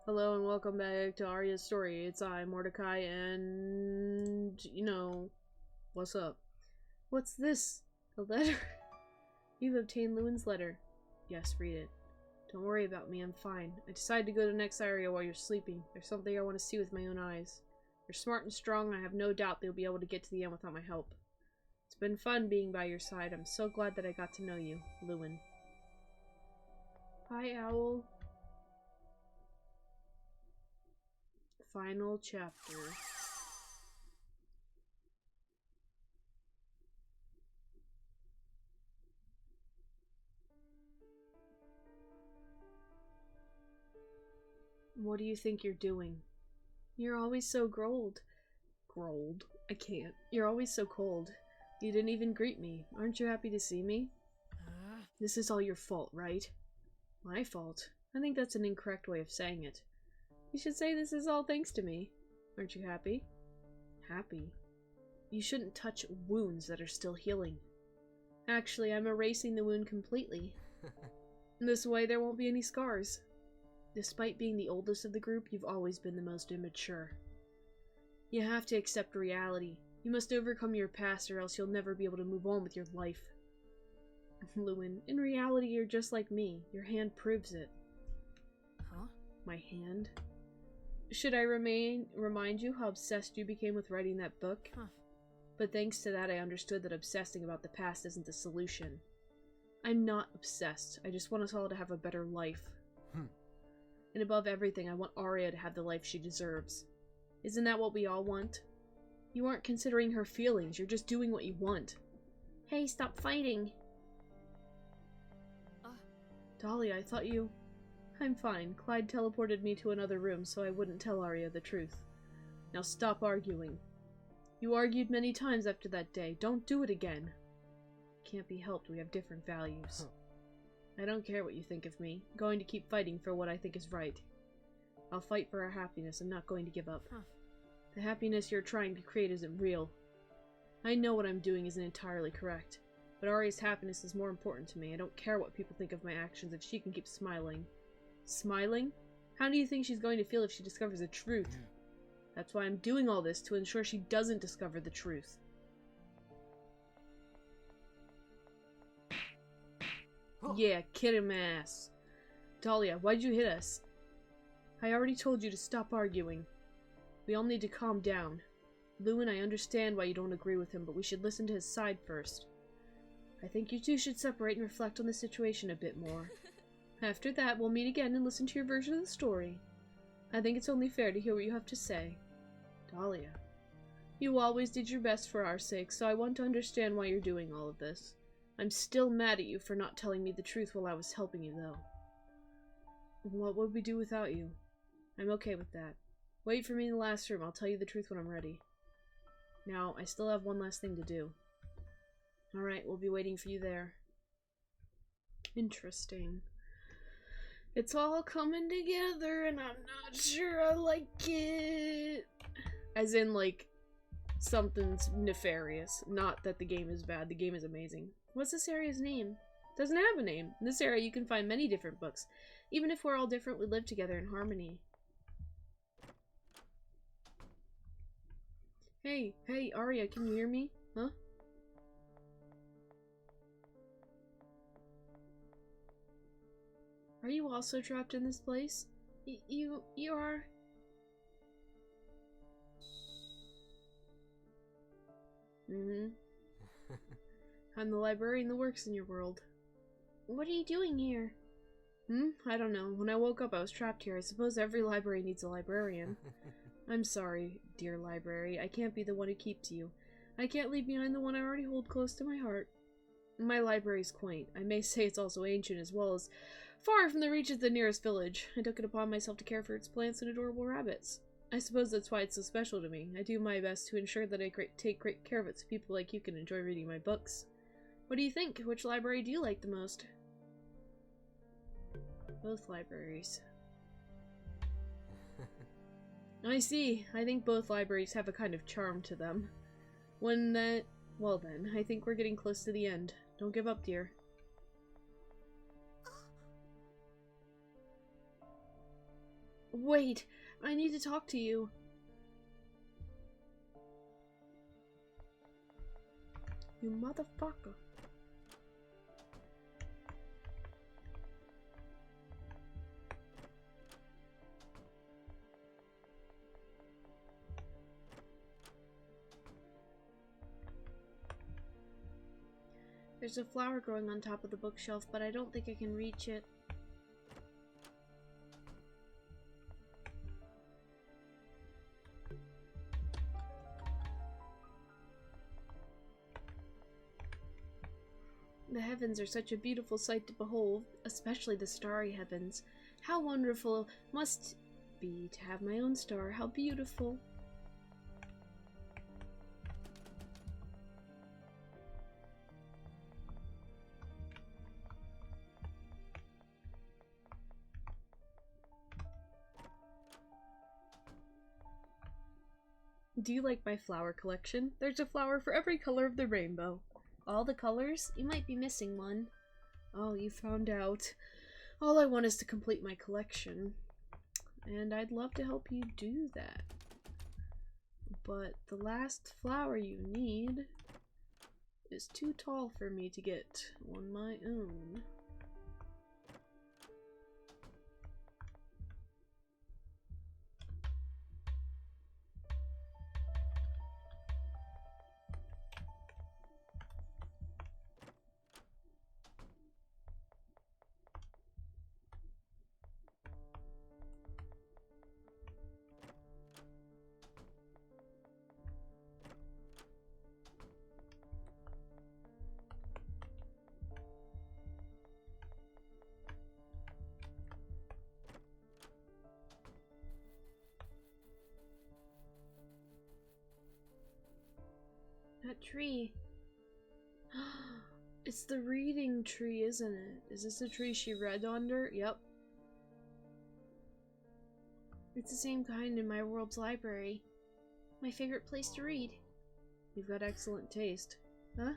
Hello and welcome back to Aria's story. It's I, Mordecai, and what's up? What's this? A letter? You've obtained Lewin's letter. Yes, read it. Don't worry about me, I'm fine. I decided to go to the next area while you're sleeping. There's something I want to see with my own eyes. You're smart and strong, and I have no doubt they'll be able to get to the end without my help. It's been fun being by your side. I'm so glad that I got to know you, Lewin. Hi, Owl. Final chapter. What do you think you're doing? You're always so growled. Growled? I can't. You're always so cold. You didn't even greet me. Aren't you happy to see me? This is all your fault, right? My fault? I think that's an incorrect way of saying it. You should say this is all thanks to me. Aren't you happy? Happy? You shouldn't touch wounds that are still healing. Actually, I'm erasing the wound completely. This way there won't be any scars. Despite being the oldest of the group, you've always been the most immature. You have to accept reality. You must overcome your past or else you'll never be able to move on with your life. Lewin, in reality you're just like me. Your hand proves it. Huh? My hand? Should I remind you how obsessed you became with writing that book? Huh. But thanks to that I understood that obsessing about the past isn't the solution. I'm not obsessed. I just want us all to have a better life. And above everything, I want Aria to have the life she deserves. Isn't that what we all want? You aren't considering her feelings, you're just doing what you want. Hey, stop fighting! Dahlia, I thought you... I'm fine. Clyde teleported me to another room so I wouldn't tell Aria the truth. Now stop arguing. You argued many times after that day. Don't do it again. Can't be helped, we have different values. I don't care what you think of me. I'm going to keep fighting for what I think is right. I'll fight for our happiness. I'm not going to give up. The happiness you're trying to create isn't real. I know what I'm doing isn't entirely correct, but Aria's happiness is more important to me. I don't care what people think of my actions if she can keep smiling. Smiling? How do you think she's going to feel if she discovers the truth? That's why I'm doing all this, to ensure she doesn't discover the truth. Yeah, kid him ass. Dahlia, why'd you hit us? I already told you to stop arguing. We all need to calm down. Lewin, I understand why you don't agree with him, but we should listen to his side first. I think you two should separate and reflect on the situation a bit more. After that, we'll meet again and listen to your version of the story. I think it's only fair to hear what you have to say. Dahlia. You always did your best for our sake, so I want to understand why you're doing all of this. I'm still mad at you for not telling me the truth while I was helping you, though. What would we do without you? I'm okay with that. Wait for me in the last room. I'll tell you the truth when I'm ready. Now, I still have one last thing to do. Alright, we'll be waiting for you there. Interesting. It's all coming together, and I'm not sure I like it. As in, like, something's nefarious. Not that the game is bad. The game is amazing. What's this area's name? It doesn't have a name. In this area, you can find many different books. Even if we're all different, we live together in harmony. Hey, Aria, can you hear me? Huh? Are you also trapped in this place? You are... I'm the librarian that works in your world. What are you doing here? I don't know. When I woke up, I was trapped here. I suppose every library needs a librarian. I'm sorry, dear library. I can't be the one who keeps you. I can't leave behind the one I already hold close to my heart. My library's quaint. I may say it's also ancient, as well as far from the reach of the nearest village. I took it upon myself to care for its plants and adorable rabbits. I suppose that's why it's so special to me. I do my best to ensure that I take great care of it so people like you can enjoy reading my books. What do you think? Which library do you like the most? Both libraries. I see. I think both libraries have a kind of charm to them. Well then, I think we're getting close to the end. Don't give up, dear. Wait, I need to talk to you. You motherfucker. There's a flower growing on top of the bookshelf, but I don't think I can reach it. The heavens are such a beautiful sight to behold, especially the starry heavens. How wonderful it must be to have my own star. How beautiful. Do you like my flower collection? There's a flower for every color of the rainbow. All the colors? You might be missing one. Oh, you found out. All I want is to complete my collection. And I'd love to help you do that. But the last flower you need is too tall for me to get on my own. That tree. It's the reading tree, isn't it? Is this the tree she read under? Yep. It's the same kind in my world's library. My favorite place to read. You've got excellent taste. Huh?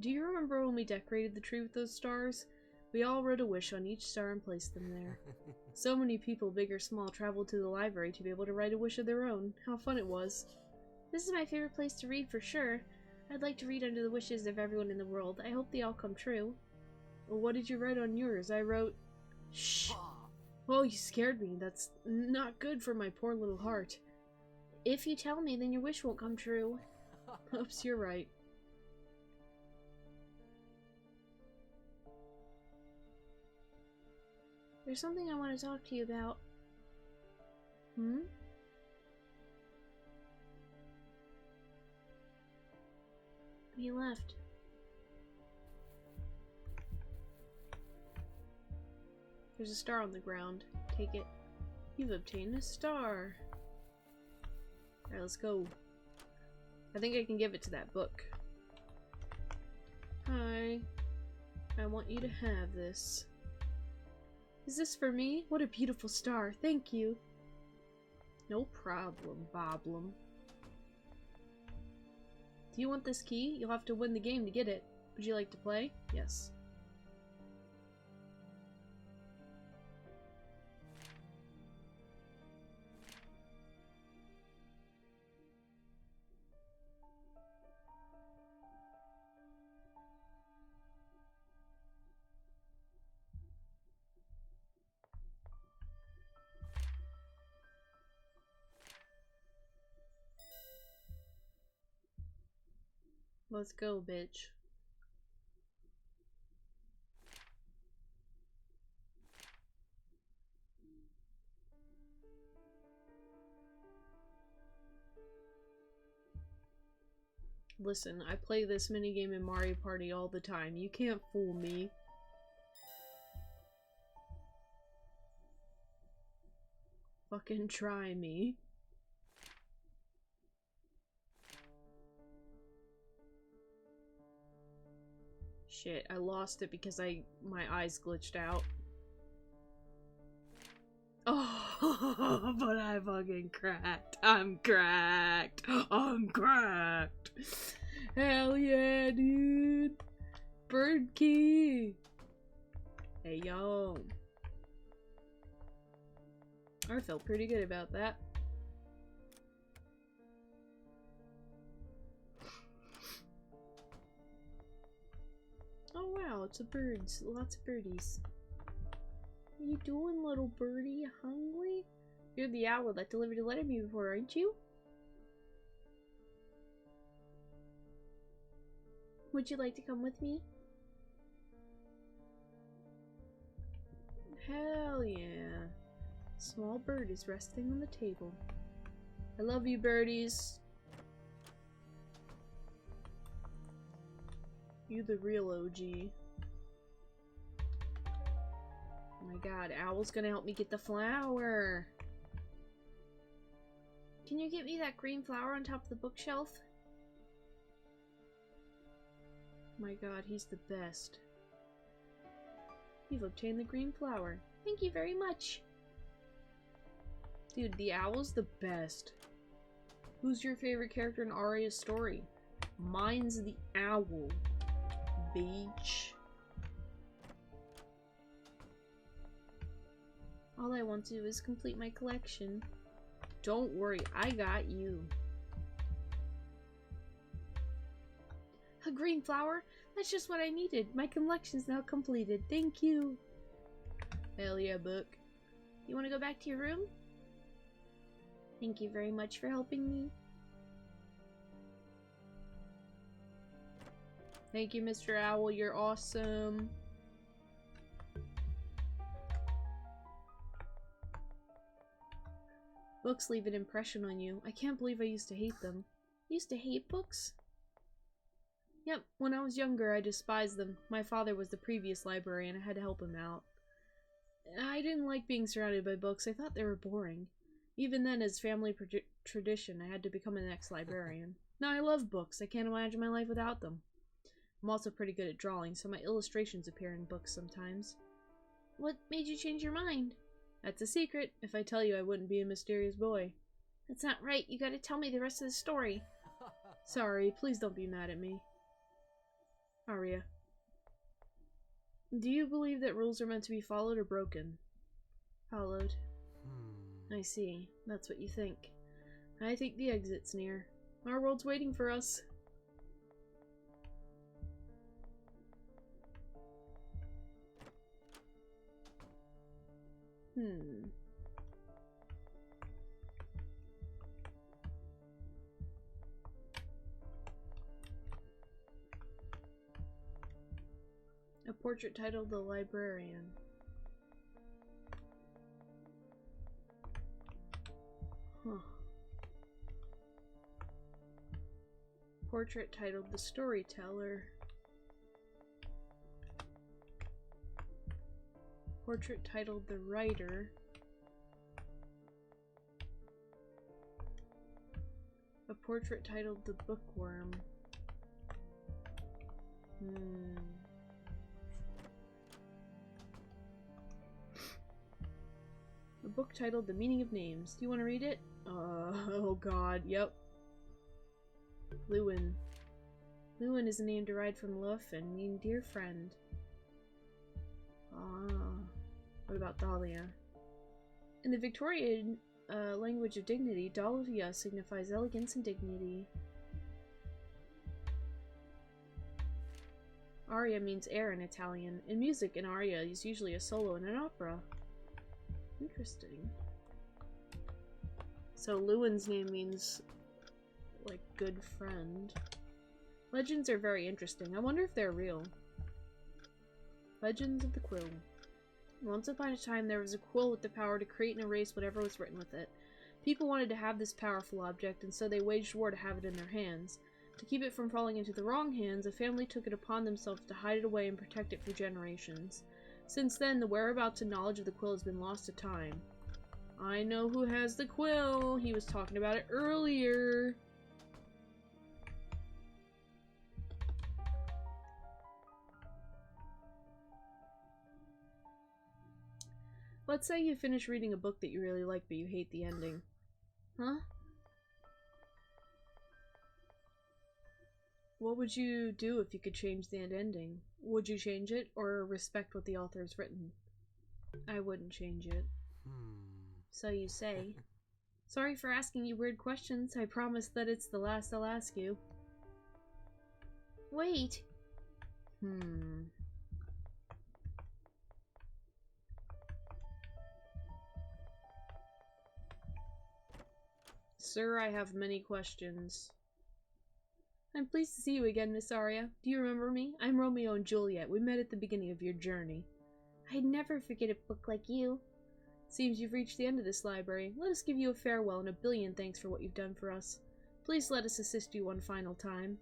Do you remember when we decorated the tree with those stars? We all wrote a wish on each star and placed them there. So many people, big or small, traveled to the library to be able to write a wish of their own. How fun it was. This is my favorite place to read for sure. I'd like to read under the wishes of everyone in the world. I hope they all come true. Well, what did you write on yours? I wrote... Shh! Oh, you scared me. That's not good for my poor little heart. If you tell me, then your wish won't come true. Oops, you're right. There's something I want to talk to you about. Hmm? He left. There's a star on the ground. Take it. You've obtained a star. Alright, let's go. I think I can give it to that book. Hi. I want you to have this. Is this for me? What a beautiful star. Thank you. No problem, Boblum. Do you want this key? You'll have to win the game to get it. Would you like to play? Yes. Let's go, bitch. Listen, I play this minigame in Mario Party all the time. You can't fool me. Fucking try me. Shit, I lost it because my eyes glitched out. Oh, but I fucking cracked. I'm cracked. I'm cracked. Hell yeah, dude. Bird key. Hey, yo. I felt pretty good about that. Oh wow, it's a birds. Lots of birdies. What are you doing, little birdie? You hungry? You're the owl that delivered a letter to me before, aren't you? Would you like to come with me? Hell yeah. Small bird is resting on the table. I love you, birdies. You the real OG. Oh my god, Owl's gonna help me get the flower. Can you get me that green flower on top of the bookshelf? Oh my god, he's the best. You've obtained the green flower. Thank you very much. Dude, the owl's the best. Who's your favorite character in Aria's story? Mine's the owl. Beach. All I want to do is complete my collection. Don't worry, I got you. A green flower? That's just what I needed. My collection's now completed. Thank you. Hell yeah, book. You want to go back to your room? Thank you very much for helping me. Thank you, Mr. Owl. You're awesome. Books leave an impression on you. I can't believe I used to hate them. Used to hate books? Yep, when I was younger, I despised them. My father was the previous librarian. I had to help him out. I didn't like being surrounded by books. I thought they were boring. Even then, as family tradition, I had to become an ex-librarian. Now I love books. I can't imagine my life without them. I'm also pretty good at drawing, so my illustrations appear in books sometimes. What made you change your mind? That's a secret. If I tell you, I wouldn't be a mysterious boy. That's not right. You gotta tell me the rest of the story. Sorry, please don't be mad at me. Aria. Do you believe that rules are meant to be followed or broken? Followed. I see. That's what you think. I think the exit's near. Our world's waiting for us. A portrait titled The Librarian. Huh. Portrait titled The Storyteller. Portrait titled The Writer. A portrait titled The Bookworm. A book titled The Meaning of Names. Do you want to read it? Oh god, yep. Lewin. Lewin is a name derived from Luff and mean dear friend. What about Dahlia? In the Victorian language of dignity, Dahlia signifies elegance and dignity. Aria means air in Italian. In music, an aria is usually a solo in an opera. Interesting. So Lewin's name means, like, good friend. Legends are very interesting. I wonder if they're real. Legends of the Quill. Once upon a time, there was a quill with the power to create and erase whatever was written with it. People wanted to have this powerful object, and so they waged war to have it in their hands. To keep it from falling into the wrong hands, a family took it upon themselves to hide it away and protect it for generations. Since then, the whereabouts and knowledge of the quill has been lost to time. I know who has the quill! He was talking about it earlier! Let's say you finish reading a book that you really like, but you hate the ending. Huh? What would you do if you could change the ending? Would you change it, or respect what the author has written? I wouldn't change it. So you say. Sorry for asking you weird questions. I promise that it's the last I'll ask you. Wait. Sir, I have many questions. I'm pleased to see you again, Miss Aria. Do you remember me? I'm Romeo and Juliet. We met at the beginning of your journey. I'd never forget a book like you. Seems you've reached the end of this library. Let us give you a farewell and a billion thanks for what you've done for us. Please let us assist you one final time.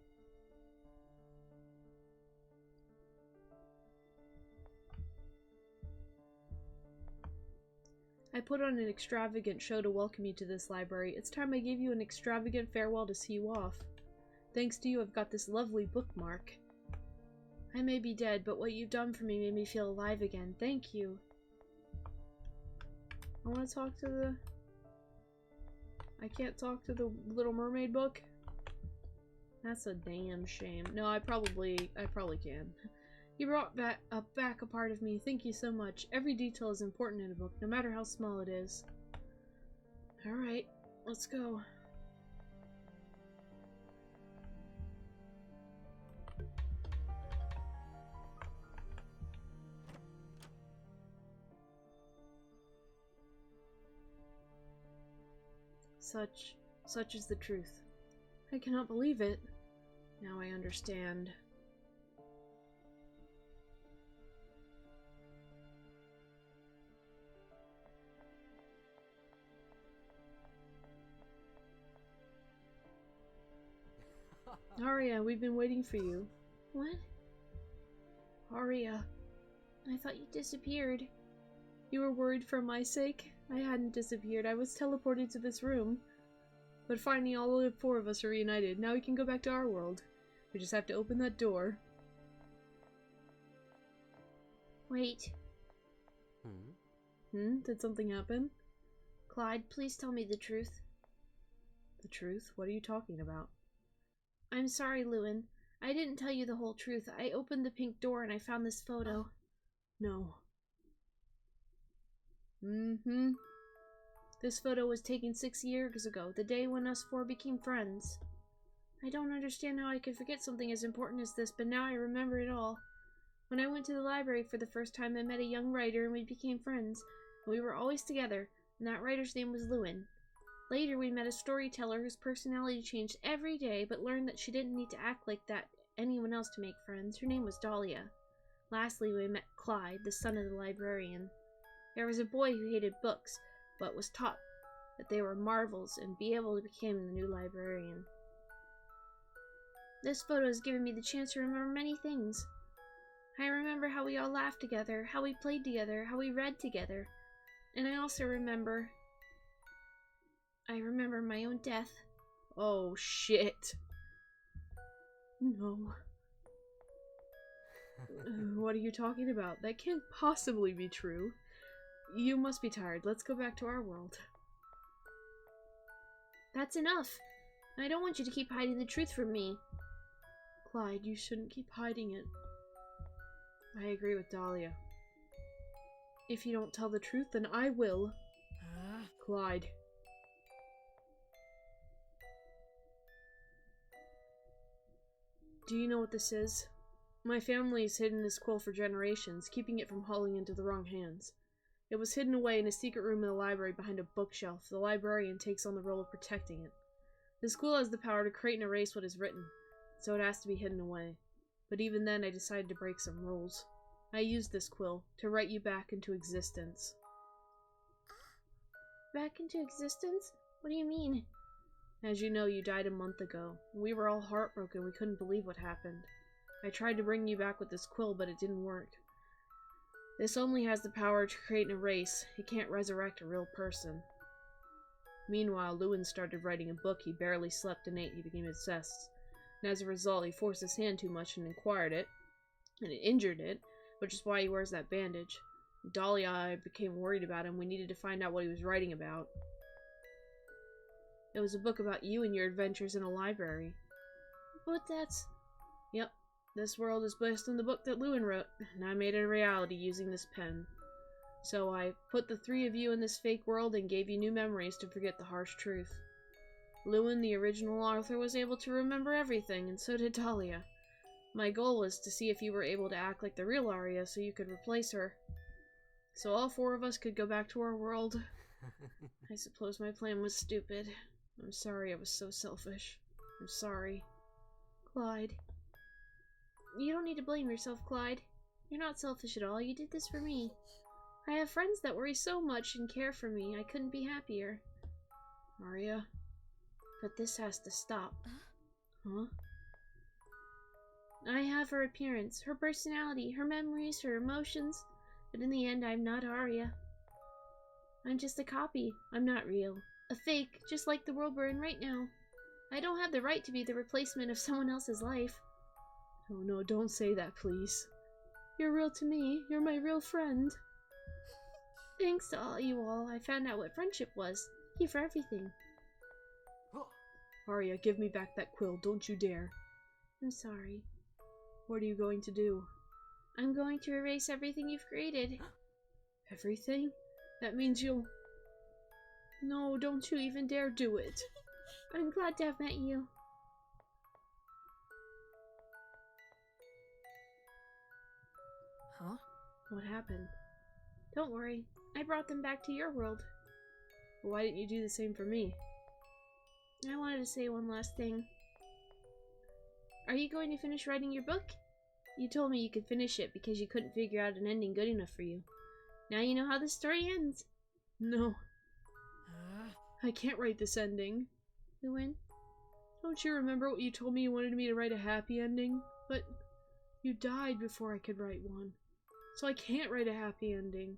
I put on an extravagant show to welcome you to this library. It's time I gave you an extravagant farewell to see you off. Thanks to you, I've got this lovely bookmark. I may be dead, but what you've done for me made me feel alive again. Thank you. I want to talk to the... I can't talk to the Little Mermaid book? That's a damn shame. No, I probably can. You brought back a part of me. Thank you so much. Every detail is important in a book, no matter how small it is. Alright, let's go. Such is the truth. I cannot believe it. Now I understand. Aria, we've been waiting for you. What? Aria, I thought you disappeared. You were worried for my sake? I hadn't disappeared. I was teleported to this room. But finally, all the four of us are reunited. Now we can go back to our world. We just have to open that door. Wait. Did something happen? Clyde, please tell me the truth. The truth? What are you talking about? I'm sorry, Lewin. I didn't tell you the whole truth. I opened the pink door and I found this photo. No. This photo was taken 6 years ago, the day when us four became friends. I don't understand how I could forget something as important as this, but now I remember it all. When I went to the library for the first time, I met a young writer and we became friends. We were always together, and that writer's name was Lewin. Later, we met a storyteller whose personality changed every day, but learned that she didn't need to act like anyone else to make friends. Her name was Dahlia. Lastly, we met Clyde, the son of the librarian. There was a boy who hated books, but was taught that they were marvels and be able to become the new librarian. This photo has given me the chance to remember many things. I remember how we all laughed together, how we played together, how we read together. And I also remember... I remember my own death. Oh, shit. No. What are you talking about? That can't possibly be true. You must be tired. Let's go back to our world. That's enough. I don't want you to keep hiding the truth from me. Clyde, you shouldn't keep hiding it. I agree with Dahlia. If you don't tell the truth, then I will. Clyde. Do you know what this is? My family has hidden this quill for generations, keeping it from falling into the wrong hands. It was hidden away in a secret room in the library behind a bookshelf. The librarian takes on the role of protecting it. This quill has the power to create and erase what is written, so it has to be hidden away. But even then, I decided to break some rules. I used this quill to write you back into existence. Back into existence? What do you mean? As you know, you died a month ago. We were all heartbroken. We couldn't believe what happened. I tried to bring you back with this quill, but it didn't work. This only has the power to create and erase. It can't resurrect a real person. Meanwhile, Lewin started writing a book. He barely slept and ate. He became obsessed. And as a result, he forced his hand too much and acquired it. And it injured it, which is why he wears that bandage. Dahlia and I became worried about him. We needed to find out what he was writing about. It was a book about you and your adventures in a library. But that's... Yep, this world is based on the book that Lewin wrote, and I made it a reality using this pen. So I put the three of you in this fake world and gave you new memories to forget the harsh truth. Lewin, the original author, was able to remember everything, and so did Dahlia. My goal was to see if you were able to act like the real Aria so you could replace her. So all four of us could go back to our world. I suppose my plan was stupid. I'm sorry I was so selfish. I'm sorry. Clyde. You don't need to blame yourself, Clyde. You're not selfish at all. You did this for me. I have friends that worry so much and care for me. I couldn't be happier. Aria. But this has to stop. Huh? I have her appearance, her personality, her memories, her emotions, but in the end I'm not Aria. I'm just a copy. I'm not real. A fake, just like the world we're in right now. I don't have the right to be the replacement of someone else's life. Oh no, don't say that, please. You're real to me. You're my real friend. Thanks to you all, I found out what friendship was. Thank you for everything. Aria, give me back that quill. Don't you dare. I'm sorry. What are you going to do? I'm going to erase everything you've created. Everything? That means you'll... No, don't you even dare do it. I'm glad to have met you. Huh? What happened? Don't worry. I brought them back to your world. Why didn't you do the same for me? I wanted to say one last thing. Are you going to finish writing your book? You told me you could finish it because you couldn't figure out an ending good enough for you. Now you know how the story ends. No. I can't write this ending. Lewin? Don't you remember what you told me you wanted me to write a happy ending? But you died before I could write one. So I can't write a happy ending.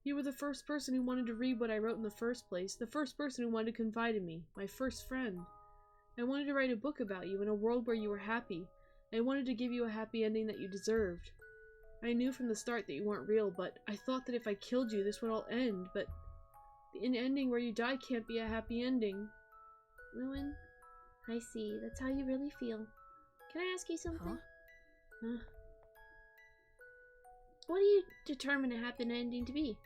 You were the first person who wanted to read what I wrote in the first place. The first person who wanted to confide in me. My first friend. I wanted to write a book about you in a world where you were happy. I wanted to give you a happy ending that you deserved. I knew from the start that you weren't real, but I thought that if I killed you, this would all end, but an ending where you die can't be a happy ending. Lewin, I see. That's how you really feel. Can I ask you something? Huh? What do you determine a happy ending to be?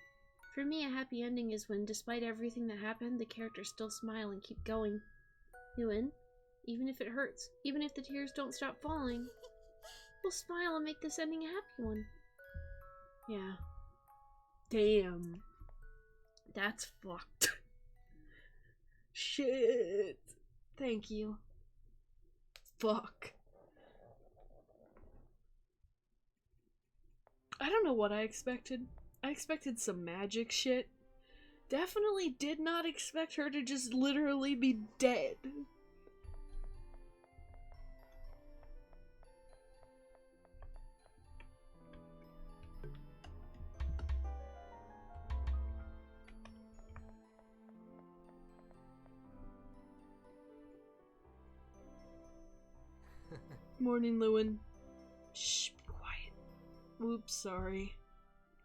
For me, a happy ending is when, despite everything that happened, the characters still smile and keep going. Lewin, even if it hurts, even if the tears don't stop falling, we'll smile and make this ending a happy one. Yeah. Damn. That's fucked. Shit. Thank you. Fuck. I don't know what I expected. I expected some magic shit. Definitely did not expect her to just literally be dead. Morning, Lewin. Shh, be quiet. Oops, sorry.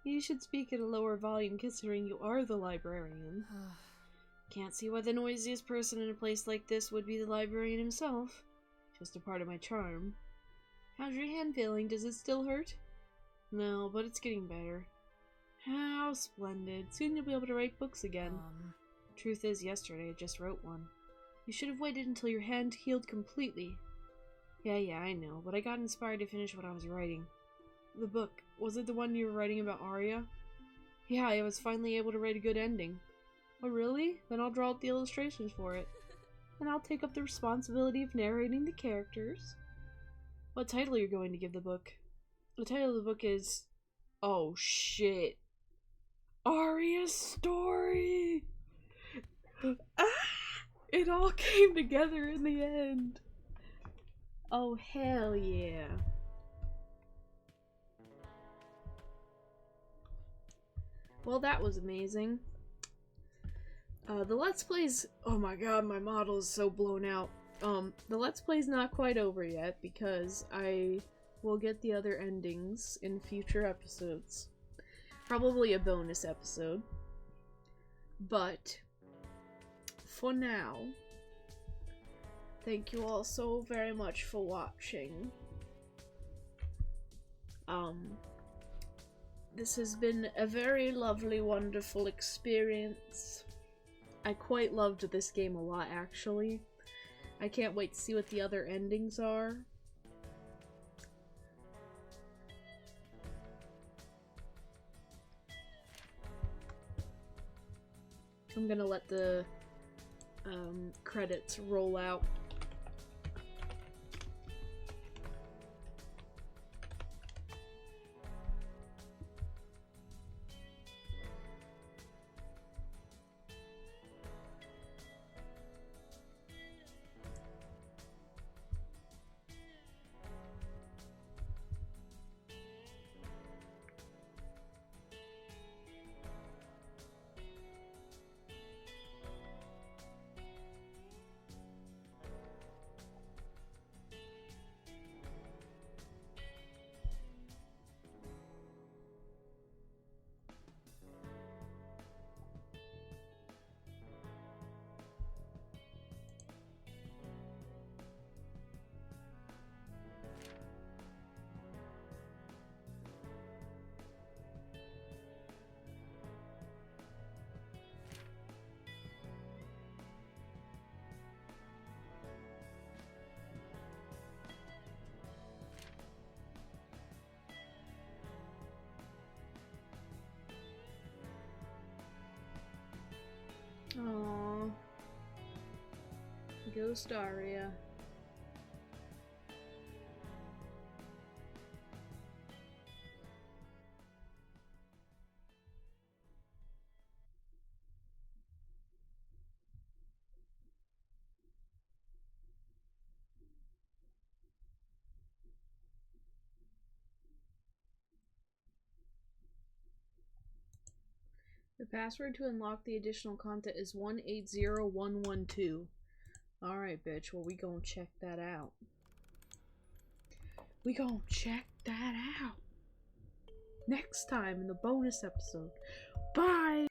You should speak at a lower volume considering you are the librarian. Can't see why the noisiest person in a place like this would be the librarian himself. Just a part of my charm. How's your hand feeling? Does it still hurt? No, but it's getting better. How splendid. Soon you'll be able to write books again. Truth is, yesterday I just wrote one. You should have waited until your hand healed completely. Yeah, I know, but I got inspired to finish what I was writing. The book, was it the one you were writing about Aria? Yeah, I was finally able to write a good ending. Oh really? Then I'll draw out the illustrations for it. And I'll take up the responsibility of narrating the characters. What title are you going to give the book? The title of the book is... Oh shit. Aria's story! It all came together in the end. Oh hell yeah. Well, that was amazing. The Let's Play's... Oh my god, my model is so blown out. The Let's Play's not quite over yet because I will get the other endings in future episodes. Probably a bonus episode. But, for now, thank you all so very much for watching. This has been a very lovely, wonderful experience. I quite loved this game a lot, actually. I can't wait to see what the other endings are. I'm gonna let the credits roll out. Aww. Ghost Aria. The password to unlock the additional content is 180112. Alright, bitch. Well, we gonna check that out. We gonna check that out next time in the bonus episode. Bye!